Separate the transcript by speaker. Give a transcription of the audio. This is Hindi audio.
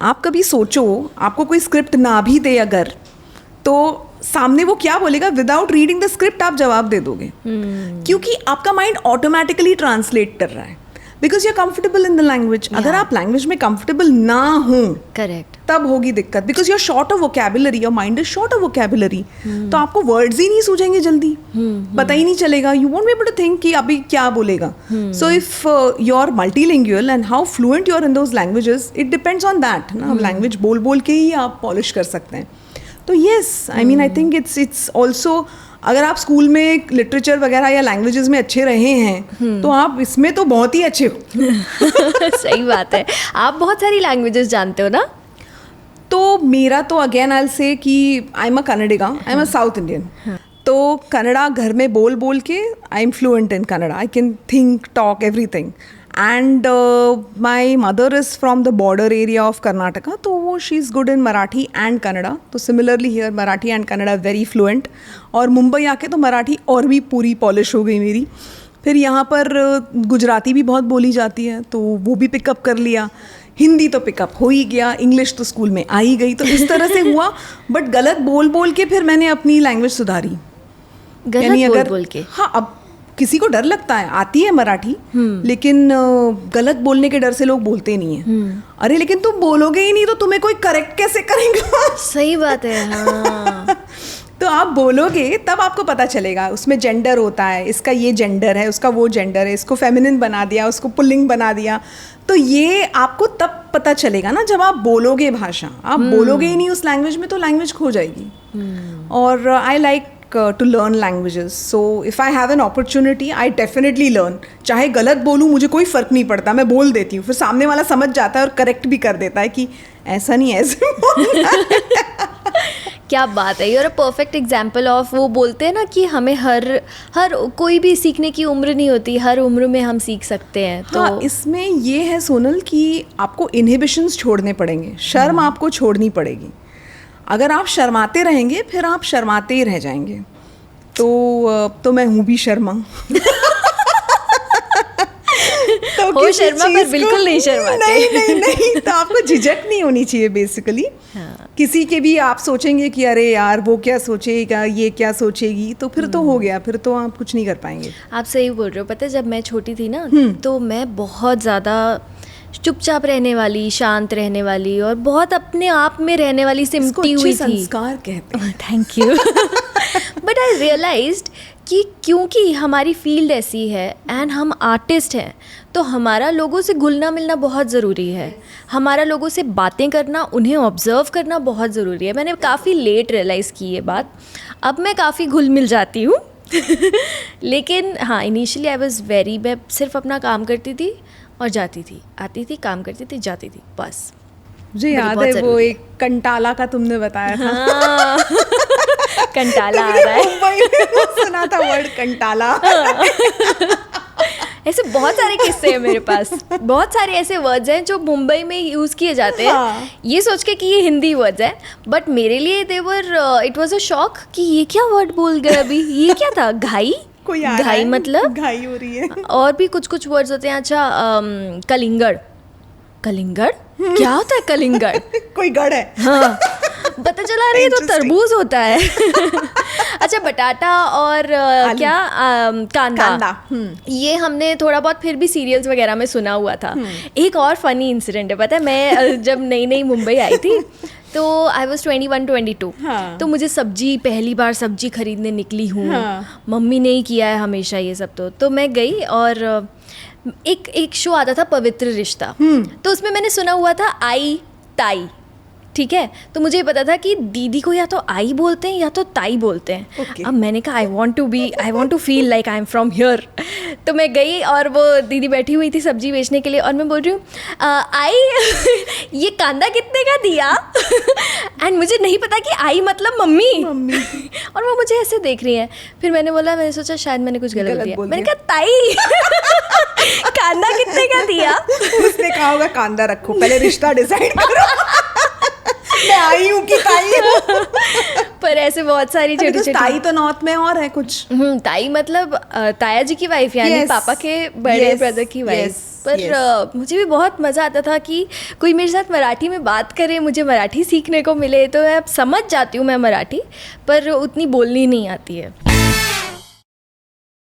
Speaker 1: आप कभी सोचो, आपको कोई स्क्रिप्ट ना भी दे अगर, तो सामने वो क्या बोलेगा, विदाउट रीडिंग द स्क्रिप्ट आप जवाब दे दोगे, क्योंकि आपका माइंड ऑटोमेटिकली ट्रांसलेट कर रहा है, because you are comfortable in the language. अगर आप लैंग्वेज में कंफर्टेबल ना हो,
Speaker 2: करेक्ट,
Speaker 1: तब होगी दिक्कत, because you are short of vocabulary, your mind is short of vocabulary. तो आपको वर्ड्स ही नहीं सूझेंगे जल्दी, पता ही नहीं चलेगा, you won't be able to think कि अभी क्या बोलेगा. So if you are multilingual and how fluent you are in those languages, it depends on that ना. लैंग्वेज बोल बोल के ही आप पॉलिश कर सकते हैं. तो yes, I mean I think it's also, अगर आप स्कूल में लिटरेचर वगैरह या लैंग्वेजेस में अच्छे रहे हैं, तो आप इसमें तो बहुत ही अच्छे हो.
Speaker 2: सही बात है. आप बहुत सारी लैंग्वेजेस जानते हो ना?
Speaker 1: तो मेरा तो अगेन आई विल से कि I am a Kannadiga, I am a south Indian. तो कन्नड़ा घर में बोल बोल के I am fluent in Kannada. I can think, talk, everything. And my mother is from the border area of Karnataka, तो वो she is good in Marathi and Kannada. तो similarly here Marathi and Kannada very fluent. और मुंबई आके तो मराठी और भी पूरी पॉलिश हो गई मेरी. फिर यहाँ पर गुजराती भी बहुत बोली जाती है, तो वो भी पिकअप कर लिया. हिंदी तो पिकअप हो ही गया, इंग्लिश तो स्कूल में आ ही गई. तो इस तरह से हुआ, बट गलत बोल बोल के फिर मैंने अपनी लैंग्वेज सुधारी.
Speaker 2: गलत बोल के?
Speaker 1: हाँ, अब किसी को डर लगता है, आती है मराठी, लेकिन गलत बोलने के डर से लोग बोलते नहीं है. अरे लेकिन तुम बोलोगे ही नहीं तो तुम्हें कोई करेक्ट कैसे करेगा?
Speaker 2: सही बात है. हाँ.
Speaker 1: तो आप बोलोगे तब आपको पता चलेगा. उसमें जेंडर होता है, इसका ये जेंडर है, उसका वो जेंडर है, इसको फेमिनिन बना दिया, उसको पुल्लिंग बना दिया. तो ये आपको तब पता चलेगा ना जब आप बोलोगे भाषा. आप बोलोगे ही नहीं उस लैंग्वेज में, तो लैंग्वेज खो जाएगी. और I like to learn languages, so if I have an opportunity I definitely learn. चाहे गलत बोलूँ, मुझे कोई फ़र्क नहीं पड़ता, मैं बोल देती हूँ. फिर सामने वाला समझ जाता है और करेक्ट भी कर देता है कि ऐसा नहीं, ऐसे बोलना है.
Speaker 2: क्या बात है. You are a perfect example of, वो बोलते हैं ना कि हमें हर कोई भी सीखने की उम्र नहीं होती, हर उम्र में हम सीख सकते हैं. तो
Speaker 1: हाँ, इसमें ये है सोनल कि आपको इनहिबिशंस छोड़ने पड़ेंगे, शर्म आपको छोड़नी पड़ेगी. अगर आप शर्माते रहेंगे फिर आप शर्माते ही रह जाएंगे. तो मैं हूँ भी शर्मा. तो
Speaker 2: हो शर्मा पर बिल्कुल नहीं शर्माते.
Speaker 1: नहीं. तो आपको झिझक नहीं होनी चाहिए बेसिकली. हाँ. किसी के भी आप सोचेंगे कि अरे यार वो क्या सोचेगा, ये क्या सोचेगी, तो फिर तो हो गया, फिर तो आप कुछ नहीं कर पाएंगे.
Speaker 2: आप सही बोल रहे हो. पता है जब मैं छोटी थी ना, तो मैं बहुत ज़्यादा चुपचाप रहने वाली, शांत रहने वाली और बहुत अपने आप में रहने वाली, सिमटी हुई थी.
Speaker 1: संस्कार कहते हैं.
Speaker 2: Thank you. But I realized कि क्योंकि हमारी फील्ड ऐसी है एंड हम आर्टिस्ट हैं, तो हमारा लोगों से घुलना मिलना बहुत ज़रूरी है. हमारा लोगों से बातें करना, उन्हें ऑब्ज़र्व करना बहुत ज़रूरी है. मैंने काफ़ी लेट रियलाइज़ की ये बात. अब मैं काफ़ी घुल मिल जाती हूँ. लेकिन हाँ, इनिशियली आई वॉज़ वेरी, मैं सिर्फ अपना काम करती थी और जाती थी, आती थी, काम करती थी, जाती थी, बस.
Speaker 1: मुझे याद है वो एक कंटाला का तुमने बताया था.
Speaker 2: हाँ. कंटाला आ रहा है.
Speaker 1: मुंबई में सुना था वर्ड कंटाला.
Speaker 2: ऐसे बहुत सारे किस्से हैं मेरे पास. बहुत सारे ऐसे वर्ड्स हैं जो मुंबई में यूज़ किए जाते हैं. हाँ. ये सोच के कि ये हिंदी वर्ड्स हैं, बट मेरे लिए दे वर, इट वाज अ शॉक कि ये क्या वर्ड बोल गए अभी. ये क्या था? घाई.
Speaker 1: कोई
Speaker 2: घाई मतलब
Speaker 1: घाई हो रही है.
Speaker 2: और भी कुछ वर्ड्स होते हैं. अच्छा, कलिंगड़. कलिंगड़ क्या होता है? कलिंगड़ कोई
Speaker 1: गढ़ है.
Speaker 2: हाँ. पता चला रही है तो तरबूज होता है. अच्छा, बटाटा और क्या, कांदा. ये हमने थोड़ा बहुत फिर भी सीरियल्स वगैरह में सुना हुआ था. एक और फनी इंसिडेंट है, पता है, मैं जब नई मुंबई आई थी तो आई वॉज 21-22. हाँ. तो मुझे पहली बार सब्जी खरीदने निकली हूँ. हाँ. मम्मी ने ही किया है हमेशा ये सब. तो मैं गई और एक शो आता था पवित्र रिश्ता. तो उसमें मैंने सुना हुआ था आई ताई. ठीक है, तो मुझे पता था कि दीदी को या तो आई बोलते हैं या तो ताई बोलते हैं. Okay. अब मैंने कहा I want to feel like I am from here. तो मैं गई और वो दीदी बैठी हुई थी सब्जी बेचने के लिए, और मैं बोल रही हूँ आई ये कांदा कितने का दिया. एंड मुझे नहीं पता कि आई मतलब मम्मी. और वो मुझे ऐसे देख रही है. फिर मैंने सोचा शायद मैंने कुछ गलत दिया. मैंने कहा ताई कांदा कितने का दिया.
Speaker 1: उसने कहा होगा कांदा रखो, पहले रिश्ता डिसाइड करो. मैं आई हूँ कि ताई हूँ।
Speaker 2: पर ऐसे बहुत सारी छोटी छोटी
Speaker 1: ताई तो नॉर्थ में और है कुछ।
Speaker 2: ताई मतलब ताया जी की वाइफ, यानी पापा के बड़े ब्रदर की वाइफ। पर मुझे भी बहुत मज़ा आता था कि कोई मेरे साथ मराठी में बात करे, मुझे मराठी सीखने को मिले। तो मैं समझ जाती हूँ मैं मराठी, पर उतनी बोलनी नहीं आती है।